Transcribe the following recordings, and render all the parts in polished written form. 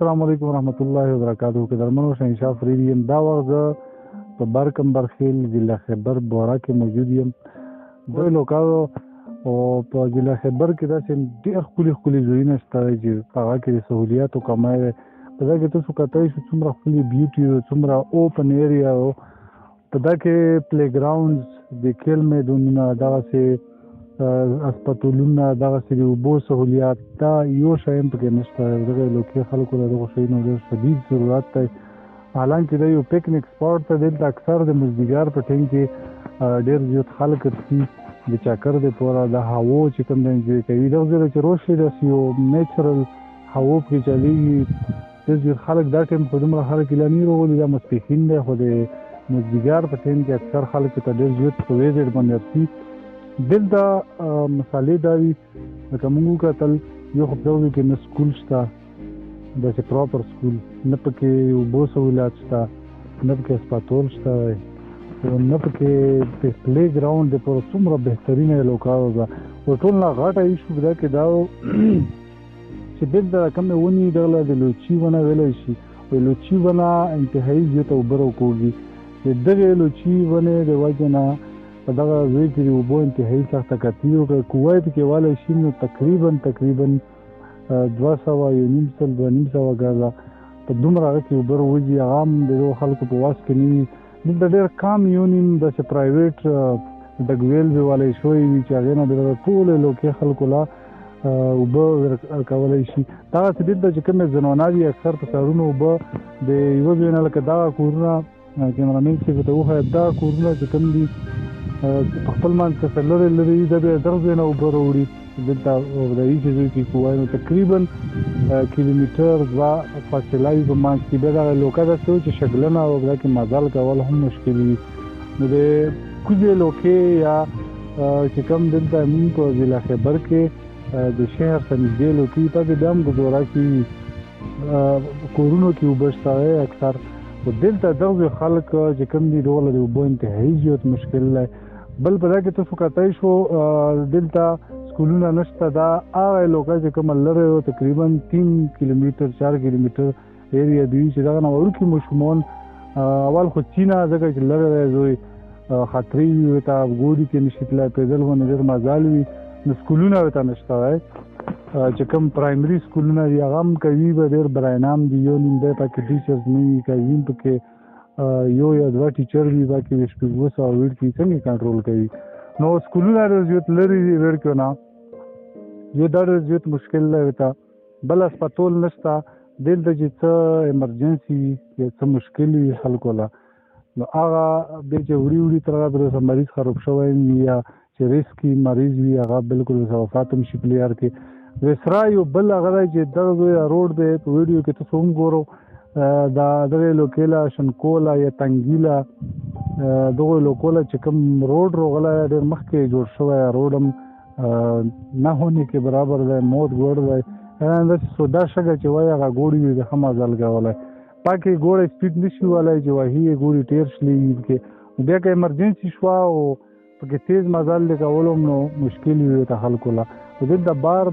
السلام علیکم ورحمۃ اللہ وبرکاتہ که درمنو شهنشاه فرید یم. دا وخت زه په برکمبرخیل ضلع خیبر بورا کې موجود یم. دوی لوکاو او په ضلع خیبر کې داسې ډېر ښکلي ښکلي ځایونه شته چې په هغه کې د سهولیاتو کمی دی. په دا کې تاسو کتلی شو څومره ښکلي بیوټي او څومره اوپن ایریا او په دا کې پلی ګراونډز د کھیل میدانونه دغسې هسپتالونه دغسې د اوبو سهولیات دا یو شی هم پکې نشته. دغه علاقې خلکو له دغو شیانو ډېر شدید ضرورت دی. حالانکې دا یو پکنیک سپاټ دی. دلته اکثر د مازدیګر په ټایم کې ډېر زیات خلک راځي د چکر دپاره د هوا چې کوم دی انجوی کوي. دغه ځای چې روشي داسې یو نیچرل هوا پکې چلېږي. ډېر زیات خلک دا ټایم خو دومره خلک اعلاني راغلي دا ماسپښین دی خو د مازدیګر په ټایم کې اکثر خلک ته ډېر زیات په ویزټ باندې رسي. دلته مسالې دا وي لکه موږ وکتل یو خو په کې نه سکول شته داسې پراپر سکول، نه پکې اوبو سهولیات شته، نه پکې هسپتال شته او نه پکې د پلی ګراونډ دپاره څومره بهترینه لوکاو ده. او ټول نه غټه ایشو په دا کې دا چې دلته کومې ونې دغله د لوچي ونه ویلی شي. او لوچي ونه انتهایي زیاته اوبه راکوږي. د دغې لوچي ونې د وجې نه په دغه ځای کې د اوبو انتهایي سخته کتلي وکړه. کوی پکې والی شي نو تقریبا 200 یو نیم سوه ګزه په دومره هغه کې اوبه راوځي. هغه هم د دغو خلکو په واس کې نه وي. دلته ډېر کم یو نیم داسې پرایویټ ډګویل به والی شوی وي چې هغې نه د دغه ټولې علاقې خلکو له اوبه کولی شي. دغسې دلته چې کومې زنانه دي اکثر په سهارونو اوبه د یوه ځای نه لکه دغه کورونه کیمرامین صاحب ته وښیه دغه کورونه چې کوم دي په خپل منځ څخه لرې لرې دا بیا دغه ځای نه اوبه راوړي. دلته د هېڅ ځای کې کوی نو تقریبا کیلومیټر 2 فاصله وي په منځ کې. بیا دغه لوکه داسې وي چې شګلنه او دا کې مزل کول هم مشکل وي. نو د کوزې لوکې یا چې کوم دلته مونږ په ضلع خیبر کې د شهر ته نږدې لوکې په کې بیا هم ګذاره کې کورونو کې اوبه شته اکثر. خو دلته دغه خلک چې کوم دي دغه د اوبو انتهایي زیات مشکل دی. بل په دا کې تاسو کتلی شو دلته سکولونه نشته. دا هغه علاقه چې کومه لرې تقریبا 3 کیلومیټر 4 کیلومیټر ایریا دی چې دغه نه وړوکي ماشومان اول خو چینه ځکه چې لرې دی زوی خطرې وي ورته ګوري کې نشي تللی پیدل باندې ډېر مزال وي. نو سکولونه ورته نشته دی. چې کوم پرایمري سکولونه دي هغه هم کوي به ډېر براینام دي. یو نیم دی پکې ټیچرز نه وي کوي پکې یو یا دوه ټیچر وي باقي 200 ویډ کې څنګه کنټرول کوي. نو سکولونه ډېر زیات لرې دي ویډ کې نه یو دا ډېر زیات مشکل دی ورته. بل هسپتال نشته دلته چې څه ایمرجنسي وي یا څه مشکل وي خلکو له نو هغه بیا چې وړي تر هغه پورې مریض خراب شوی وي یا چې رسکي مریض وي هغه بالکل وفات هم شي پلیار کې. ویسرا یو بل هغه دی چې دغه روډ دی په ویډیو کې تاسو هم ګورو دا دغه لوکیلا شنکولا یا تنګیلا دغه لوکولا چې کوم روډ راغلی ډېر مخکې جوړ شوی روډ هم نه هونې کې برابر دی موت ګوړ دی. داسې سودا شګه چې وایي هغه ګوړي وي د ښه مزل کولی پاکې ګوړی سپیډ نه شي ولی چې وهي یې ګوړي ټیر شلي کې. بیا که ایمرجنسي شوه او پکې تیز مزل دی کولو نو مشکل وي ورته خلکو له. دلته بار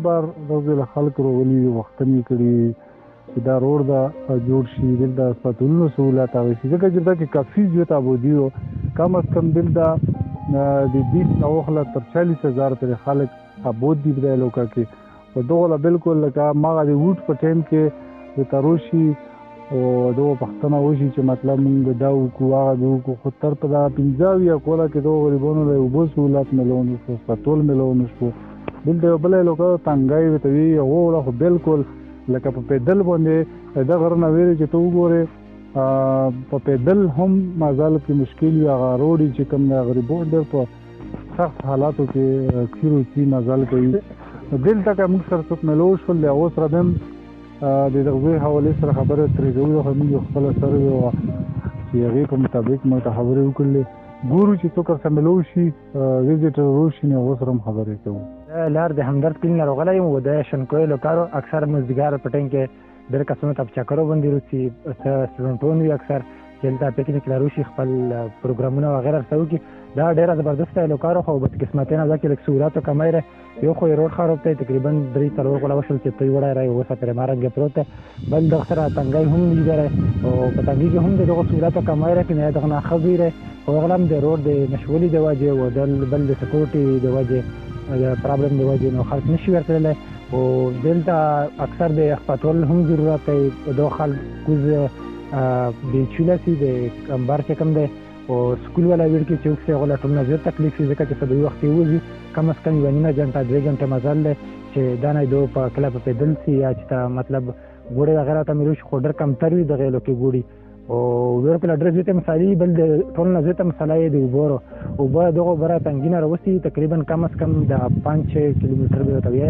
دغه له خلک راغلي وختونه یې کړي چې دا روډ دا جوړ شي. دلته هسپتالونو سهولیات هغه شي ځکه چې دا کې کافي زیات ابادي و. کم از کم دلته د 20 اوخله تر 40,000 پورې خلک اباد دي په دې علاقه کې. او دغه له بالکل لکه مغه د ووټ په ټایم کې د تروشي او دغه پښتنه وشي چې مطلب موږ دا وکړو هغه د وکړو خو تر په دا 15 یا کوله کې دغه غریبانو له اوبو سهولیات میلون شو هسپتال میلون شو. دلته یو بله علاقه تنګی ورته وي هغه خو بالکل لکه په پیدل باندې د غره نه ویرې چې ته وګورې په پیدل هم مزل کې مشکل وي. هغه روډ چې کوم د غریبان ډېر په سخت حالاتو کې کیرو چې مزل کوي. دلته که موږ سره څوک میلو شول د هغو سره به هم د دغه حوالې سره خبره ترې کوو. خو موږ خپله سره یو چې هغې په مطابق موږ ته خبرې وکړلې ګورو چې څوک سره میلو شي ویزیټر وشي نو هغو سره هم خبرې کوو. لار د همدرد کلي نه راغلی یم و د شنکوی لوکارو اکثر مازدیګر په ټایم کې ډېر کسانو ته په چکرو باندې روڅي څه سټوډنټان وي اکثر دلته پکنیک لرو شي خپل پروګرامونه وغیره سره وکړي. دا ډېره زبردسته یې لوکارو خو بدقسمتۍ نه ده چې لږ سهولت و کمی دی. یو خو یې روډ خراب دی، تقریبا 3-4 غوله وشول چې توی وړی رای اوسه پرې مارنګې پروت دی. بل دغه سره تنګی هم لیده دی او په تنګي کې هم د دغه سهولت و کمی دی که نه دغه نه ښه وی دی خو هغه هم د روډ د نشولي د وجې او بل د سکورټي د وجې د پرابلم د وجې نو خلک نشي ورتللی. او دلته اکثر د خپاتول هم ضرورت دی. دغه خلک کوز بیچوله سي د کمبر چې کوم دی او سکول والا ویل کې چې اوس هغه لا ټول نه زیات تکلیف شي ځکه چې په دوی وخت یې وځي کم از کم 1.5 غنټه 2 غنټه مزل دی چې دا نه دو په کله په پیدل سي یا چې تا مطلب ګوړې وغیره ته ملو شي خو ډېر کمتر وي دغه لو کې ګوړي او ور په اډرس ته مثالي بل د ټول نه زیات مسله دی وګورو او به دغه بره تنګینه راوستي تقریبا کم از کم د 5-6 کیلومتر به ته وي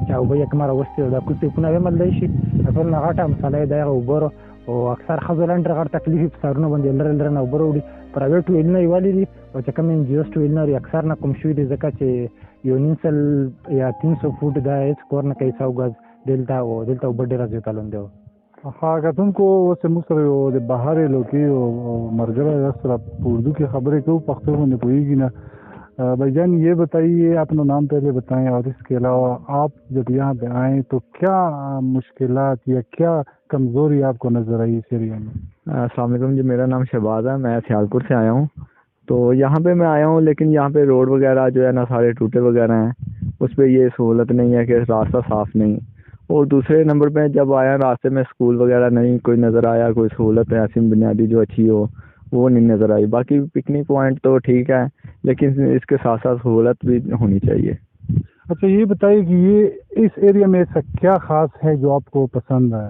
چې او به یک مره راوستي دا کوڅه په نه مل دی شي ټول نه غاټه مسله دی وګورو او اکثر خزلند غړ تکلیف په سرونو باندې لرل نه وبروړي پرایویټ ویلنه یوالي دي او چې کوم انجیوست ویلنه اکثر نه کوم شوی دي ځکه چې یو نینسل یا 300 فوټ دا هیڅ کور نه کوي 100 غز دلته او بډې راځي تعلق دی. ها کتون کو وسه مصر او د بهر لوکی او مرګره سره اردو کی خبریں کو پختو میں پوئیگی نا. بھائی جان یہ بتائیے اپنا نام پہلے بتائیں اور اس کے علاوہ آپ جب یہاں پہ آئیں تو کیا مشکلات یا کیا کمزوری آپ کو نظر آئی اس ایریا میں؟ السلام علیکم جی، میرا نام شہباز ہے، میں سیالکوٹ سے آیا ہوں. تو یہاں پہ میں آیا ہوں لیکن یہاں پہ روڈ وغیرہ جو ہے نا سارے ٹوٹے وغیرہ ہیں، اس پہ یہ سہولت نہیں ہے کہ راستہ صاف نہیں. اور دوسرے نمبر پہ جب آیا راستے میں اسکول وغیرہ نہیں کوئی نظر آیا، کوئی سہولت ایسی بنیادی جو اچھی ہو وہ نہیں نظر آئی. باقی پکنک پوائنٹ تو ٹھیک ہے لیکن اس کے ساتھ ساتھ سہولت بھی ہونی چاہیے. اچھا یہ بتائیے کہ یہ اس ایریا میں ایسا کیا خاص ہے جو آپ کو پسند ہے؟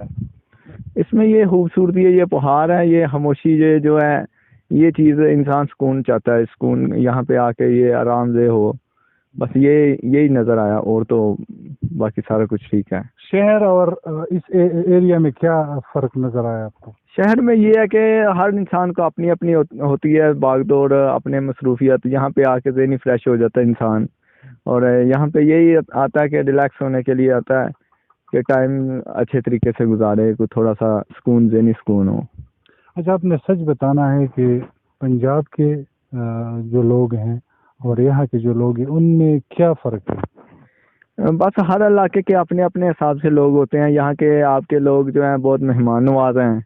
اس میں یہ خوبصورتی ہے، یہ پہاڑ ہے، یہ خاموشی یہ جو ہے یہ چیز انسان سکون چاہتا ہے. سکون یہاں پہ آ کے یہ آرام دہ ہو، بس یہی نظر آیا اور تو باقی سارا کچھ ٹھیک ہے. شہر اور اس ایریا میں کیا فرق نظر آیا آپ کو؟ شہر میں یہ ہے کہ ہر انسان کو اپنی اپنی ہوتی ہے باغ دوڑ، اپنے مصروفیت. یہاں پہ آ کے ذہنی فریش ہو جاتا ہے انسان، اور یہاں پہ یہی آتا ہے کہ ریلیکس ہونے کے لیے آتا ہے کہ ٹائم اچھے طریقے سے گزارے، کوئی تھوڑا سا سکون ذہنی سکون ہو. اچھا آپ نے سچ بتانا ہے کہ پنجاب کے جو لوگ ہیں اور یہاں کے جو لوگ ہیں ان میں کیا فرق ہے؟ بس ہر علاقے کے اپنے اپنے حساب سے لوگ ہوتے ہیں. یہاں کے آپ کے لوگ جو ہیں بہت مہمان نواز ہیں،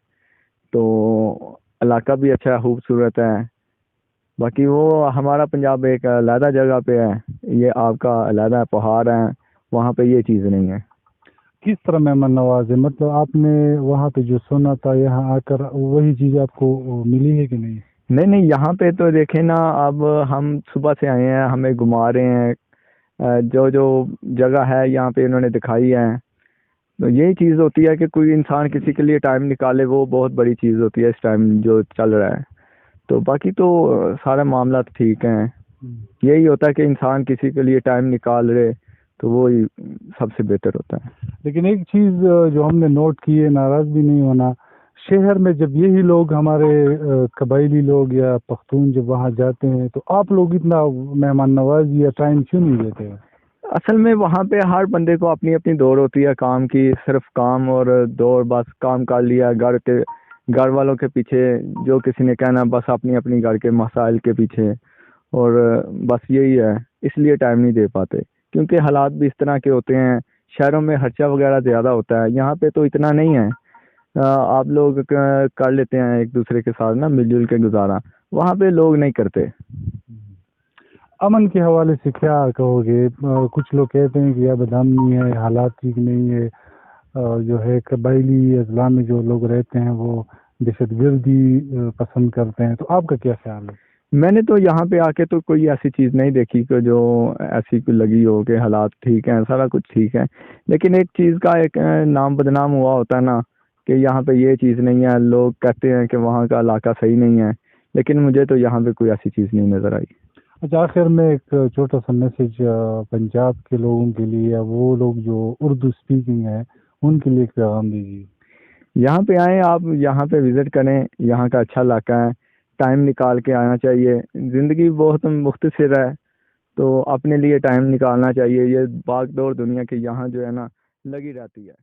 تو علاقہ بھی اچھا خوبصورت ہے. باقی وہ ہمارا پنجاب ایک علیحدہ جگہ پہ ہے، یہ آپ کا علیحدہ پہاڑ ہے، وہاں پہ یہ چیز نہیں ہے. کس طرح مہمان نواز ہے؟ مطلب آپ نے وہاں پہ جو سنا تھا یہاں آ کر وہی چیز آپ کو ملی ہے کہ نہیں؟ نہیں، یہاں پہ تو دیکھیں نا، اب ہم صبح سے آئے ہیں، ہمیں گھما رہے ہیں، جو جگہ ہے یہاں پہ انہوں نے دکھائی ہے. تو یہی چیز ہوتی ہے کہ کوئی انسان کسی کے لیے ٹائم نکالے، وہ بہت بڑی چیز ہوتی ہے اس ٹائم جو چل رہا ہے. تو باقی تو سارے معاملات ٹھیک ہیں. یہی ہوتا ہے کہ انسان کسی کے لیے ٹائم نکال رہے تو وہ سب سے بہتر ہوتا ہے. لیکن ایک چیز جو ہم نے نوٹ کی ہے، ناراض بھی نہیں ہونا، شہر میں جب یہی لوگ ہمارے قبائلی لوگ یا پختون جب وہاں جاتے ہیں تو آپ لوگ اتنا مہمان نوازی یا ٹائم کیوں نہیں دیتے ہیں؟ اصل میں وہاں پہ ہر بندے کو اپنی اپنی دوڑ ہوتی ہے کام کی، صرف کام اور دوڑ، بس کام کر لیا، گھر والوں کے پیچھے جو کسی نے کہنا، بس اپنی اپنی گھر کے مسائل کے پیچھے، اور بس یہی ہے. اس لیے ٹائم نہیں دے پاتے کیونکہ حالات بھی اس طرح کے ہوتے ہیں. شہروں میں خرچہ وغیرہ زیادہ ہوتا ہے، یہاں پہ تو اتنا نہیں ہے. آپ لوگ کر لیتے ہیں ایک دوسرے کے ساتھ نا مل جل کے گزارا، وہاں پہ لوگ نہیں کرتے. امن کے حوالے سے کیا کہو گے؟ کچھ لوگ کہتے ہیں کہ یہ بدامنی ہے، حالات ٹھیک نہیں ہے، جو ہے قبائلی اضلاع میں جو لوگ رہتے ہیں وہ دہشت گردی پسند کرتے ہیں، تو آپ کا کیا خیال ہے؟ میں نے تو یہاں پہ آ کے تو کوئی ایسی چیز نہیں دیکھی کہ جو ایسی کوئی لگی ہو کہ حالات ٹھیک ہیں، سارا کچھ ٹھیک ہے. لیکن ایک چیز کا ایک نام بدنام ہوا ہوتا ہے نا کہ یہاں پہ یہ چیز نہیں ہے، لوگ کہتے ہیں کہ وہاں کا علاقہ صحیح نہیں ہے، لیکن مجھے تو یہاں پہ کوئی ایسی چیز نہیں نظر آئی. اچھا آخر میں ایک چھوٹا سا میسج پنجاب کے لوگوں کے لیے، وہ لوگ جو اردو سپیکنگ ہے ان کے لیے ایک پیغام دیجیے. یہاں پہ آئیں، آپ یہاں پہ وزٹ کریں، یہاں کا اچھا علاقہ ہے، ٹائم نکال کے آنا چاہیے. زندگی بہت مختصر ہے تو اپنے لیے ٹائم نکالنا چاہیے. یہ بھاگ دوڑ دنیا کی یہاں جو ہے نا لگی رہتی ہے.